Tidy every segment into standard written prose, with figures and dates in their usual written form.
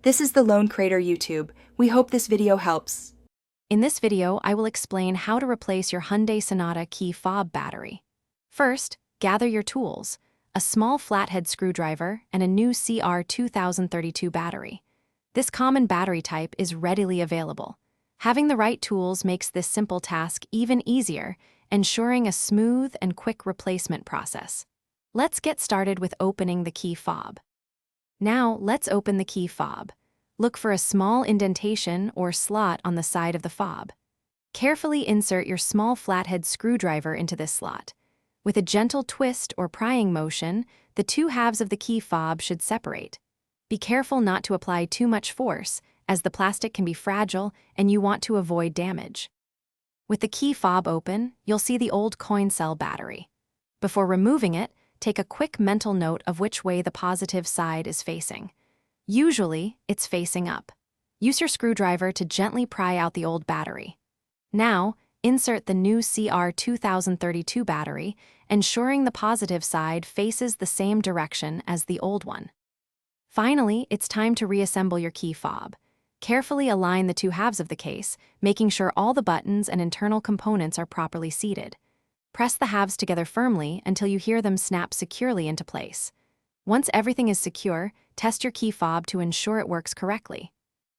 This is the Lone Crater YouTube. We hope this video helps. In this video, I will explain how to replace your Hyundai Sonata key fob battery. First, gather your tools, a small flathead screwdriver and a new CR2032 battery. This common battery type is readily available. Having the right tools makes this simple task even easier, ensuring a smooth and quick replacement process. Let's get started with opening the key fob. Now, let's open the key fob. Look for a small indentation or slot on the side of the fob. Carefully insert your small flathead screwdriver into this slot. With a gentle twist or prying motion, the two halves of the key fob should separate. Be careful not to apply too much force, as the plastic can be fragile and you want to avoid damage. With the key fob open, you'll see the old coin cell battery. Before removing it, take a quick mental note of which way the positive side is facing. Usually, it's facing up. Use your screwdriver to gently pry out the old battery. Now, insert the new CR2032 battery, ensuring the positive side faces the same direction as the old one. Finally, it's time to reassemble your key fob. Carefully align the two halves of the case, making sure all the buttons and internal components are properly seated. Press the halves together firmly until you hear them snap securely into place. Once everything is secure, test your key fob to ensure it works correctly.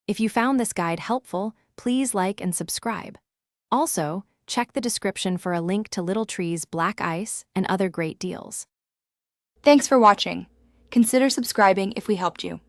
If you found this guide helpful, please like and subscribe. Also, check the description for a link to Little Tree's Black Ice and other great deals. Thanks for watching. Consider subscribing if we helped you.